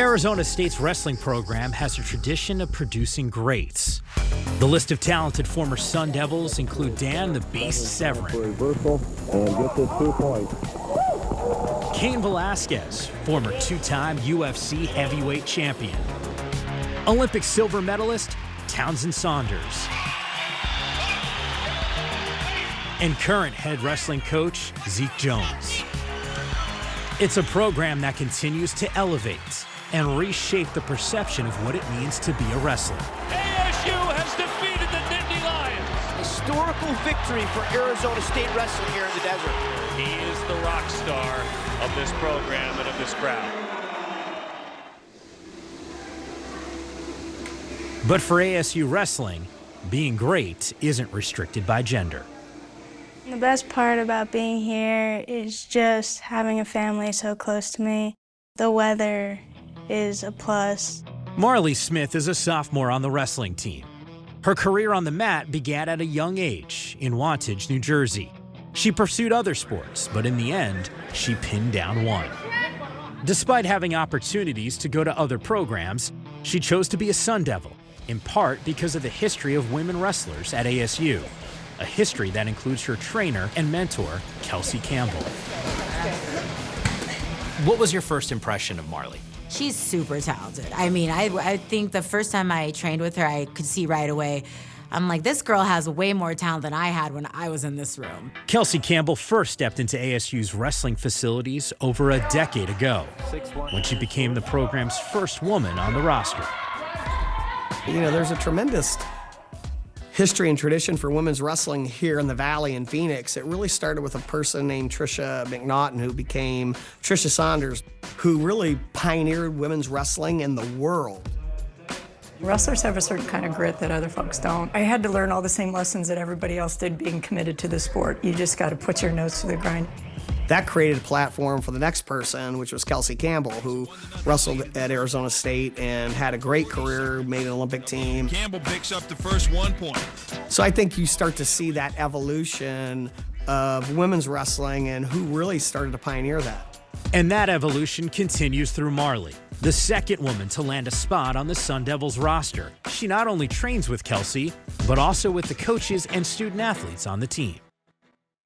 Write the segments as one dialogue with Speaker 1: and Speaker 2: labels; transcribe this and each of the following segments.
Speaker 1: Arizona State's wrestling program has a tradition of producing greats. The list of talented former Sun Devils include Dan the Beast Severin,
Speaker 2: Reversal and get this 2 points.
Speaker 1: Cain Velasquez, former two-time UFC heavyweight champion, Olympic silver medalist Townsend Saunders, and current head wrestling coach Zeke Jones. It's a program that continues to elevate and reshape the perception of what it means to be a wrestler.
Speaker 3: ASU has defeated the Nittany Lions.
Speaker 4: Historical victory for Arizona State wrestling here in the desert.
Speaker 3: He is the rock star of this program and of this crowd.
Speaker 1: But for ASU wrestling, being great isn't restricted by gender.
Speaker 5: The best part about being here is just having a family so close to me. The weather is a plus.
Speaker 1: Marlee Smith is a sophomore on the wrestling team. Her career on the mat began at a young age in Wantage, New Jersey. She pursued other sports, but in the end, she pinned down one. Despite having opportunities to go to other programs, she chose to be a Sun Devil, in part because of the history of women wrestlers at ASU, a history that includes her trainer and mentor, Kelsey Campbell. What was your first impression of Marlee?
Speaker 6: She's super talented. I mean, I think the first time I trained with her, I could see right away, I'm like, this girl has way more talent than I had when I was in this room.
Speaker 1: Kelsey Campbell first stepped into ASU's wrestling facilities over a decade ago, when she became the program's first woman on the roster.
Speaker 7: You know, there's a tremendous history and tradition for women's wrestling here in the Valley in Phoenix. It really started with a person named Tricia McNaughton, who became Tricia Saunders, who really pioneered women's wrestling in the world.
Speaker 8: Wrestlers have a certain kind of grit that other folks don't. I had to learn all the same lessons that everybody else did being committed to the sport. You just got to put your nose to the grind.
Speaker 7: That created a platform for the next person, which was Kelsey Campbell, who wrestled at Arizona State and had a great career, made an Olympic team.
Speaker 9: Campbell picks up the first 1 point.
Speaker 7: So I think you start to see that evolution of women's wrestling and who really started to pioneer that.
Speaker 1: And that evolution continues through Marlee, the second woman to land a spot on the Sun Devils roster. She not only trains with Kelsey, but also with the coaches and student athletes on the team.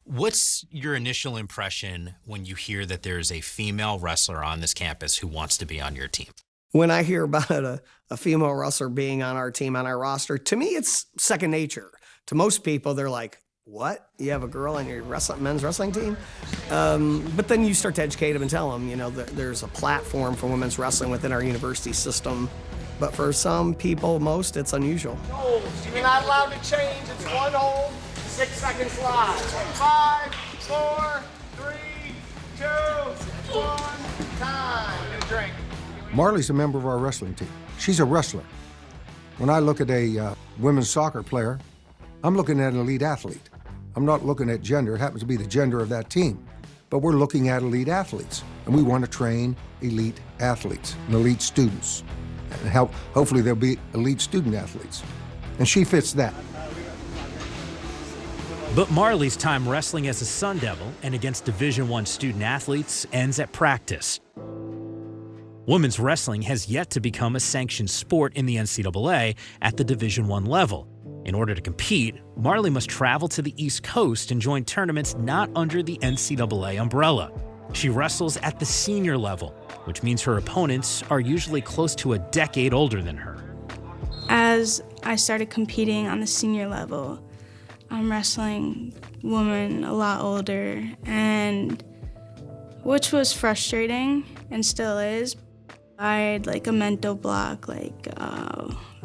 Speaker 1: What's your initial impression when you hear that there's a female wrestler on this campus who wants to be on your team?
Speaker 7: When I hear about a female wrestler being on our team, on our roster, to me, it's second nature. To most people, they're like, what? You have a girl on your men's wrestling team? But then you start to educate them and tell them, you know, that there's a platform for women's wrestling within our university system. But for some people, most, it's unusual.
Speaker 4: You're not allowed to change. It's one hold, 6 seconds live. 5, 4, 3, 2, 1, time. Get a drink.
Speaker 10: Marlee's a member of our wrestling team. She's a wrestler. When I look at a women's soccer player, I'm looking at an elite athlete. I'm not looking at gender. It happens to be the gender of that team. But we're looking at elite athletes, and we want to train elite athletes and elite students. And hopefully they'll be elite student athletes. And she fits that.
Speaker 1: But Marlee's time wrestling as a Sun Devil and against Division I student athletes ends at practice. Women's wrestling has yet to become a sanctioned sport in the NCAA at the Division I level. In order to compete, Marlee must travel to the East Coast and join tournaments not under the NCAA umbrella. She wrestles at the senior level, which means her opponents are usually close to a decade older than her.
Speaker 5: As I started competing on the senior level, I'm wrestling women a lot older, and which was frustrating and still is. I had like a mental block, like,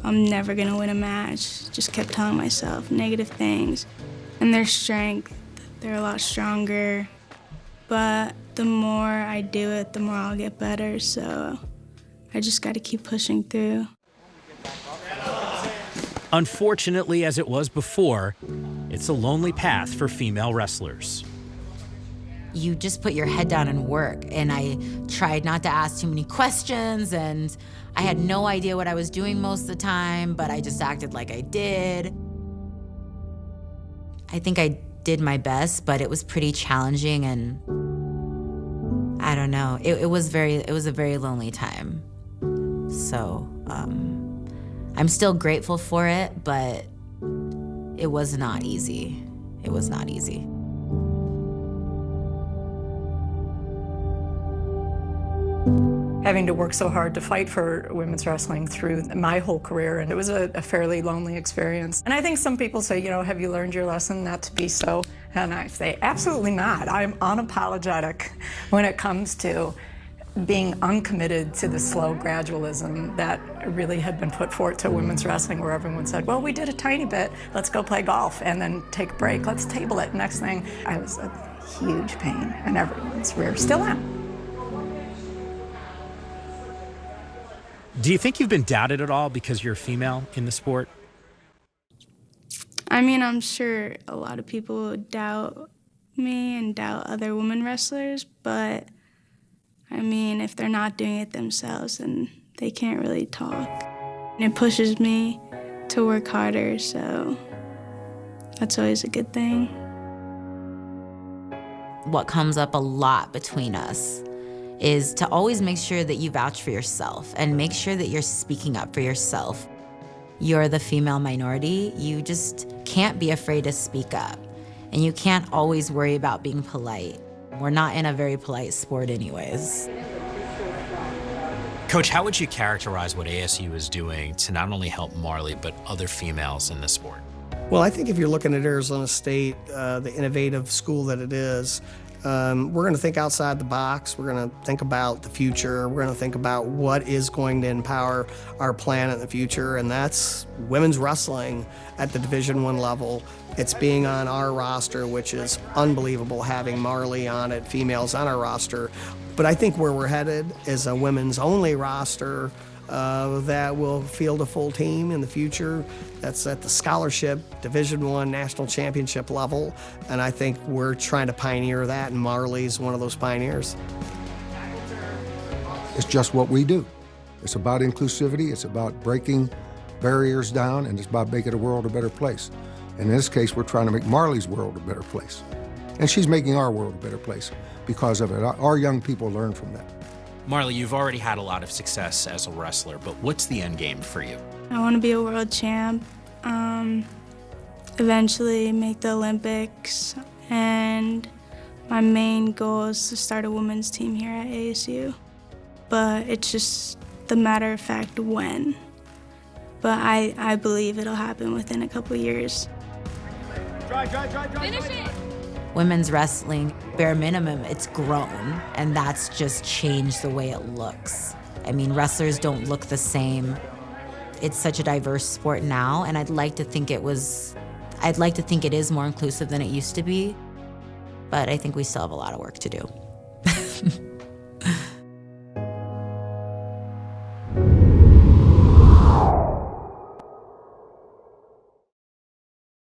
Speaker 5: I'm never gonna win a match. Just kept telling myself negative things. And their strength, they're a lot stronger. But the more I do it, the more I'll get better. So I just gotta keep pushing through.
Speaker 1: Unfortunately, as it was before, it's a lonely path for female wrestlers.
Speaker 6: You just put your head down and work. And I tried not to ask too many questions, and I had no idea what I was doing most of the time, but I just acted like I did. I think I did my best, but it was pretty challenging, and I don't know. It was a very lonely time. So I'm still grateful for it, but it was not easy. It was not easy.
Speaker 8: Having to work so hard to fight for women's wrestling through my whole career, and it was a fairly lonely experience. And I think some people say, have you learned your lesson not to be so? And I say, absolutely not. I'm unapologetic when it comes to being uncommitted to the slow gradualism that really had been put forth to women's wrestling, where everyone said, well, we did a tiny bit, let's go play golf, and then take a break, let's table it. Next thing, I was a huge pain in everyone's rear, still am.
Speaker 1: Do you think you've been doubted at all because you're a female in the sport?
Speaker 5: I mean, I'm sure a lot of people doubt me and doubt other women wrestlers, but I mean, if they're not doing it themselves, then they can't really talk. And it pushes me to work harder, so that's always a good thing.
Speaker 6: What comes up a lot between us is to always make sure that you vouch for yourself and make sure that you're speaking up for yourself. You're the female minority. You just can't be afraid to speak up. And you can't always worry about being polite. We're not in a very polite sport anyways.
Speaker 1: Coach, how would you characterize what ASU is doing to not only help Marlee, but other females in the sport?
Speaker 7: Well, I think if you're looking at Arizona State, the innovative school that it is, we're going to think outside the box. We're going to think about the future. We're going to think about what is going to empower our planet in the future, and that's women's wrestling at the Division I level. It's being on our roster, which is unbelievable, having Marlee on it, females on our roster. But I think where we're headed is a women's-only roster that will field a full team in the future. That's at the scholarship, Division I, national championship level. And I think we're trying to pioneer that, and Marlee's one of those pioneers.
Speaker 10: It's just what we do. It's about inclusivity, it's about breaking barriers down, and it's about making the world a better place. In this case, we're trying to make Marlee's world a better place. And she's making our world a better place because of it. Our young people learn from that.
Speaker 1: Marlee, you've already had a lot of success as a wrestler, but what's the end game for you?
Speaker 5: I want to be a world champ, eventually make the Olympics, and my main goal is to start a women's team here at ASU. But it's just the matter of fact when. But I believe it'll happen within a couple years.
Speaker 11: Finish it!
Speaker 6: Women's wrestling, bare minimum, it's grown, and that's just changed the way it looks. I mean, wrestlers don't look the same. It's such a diverse sport now, and I'd like to think it is more inclusive than it used to be, but I think we still have a lot of work to do.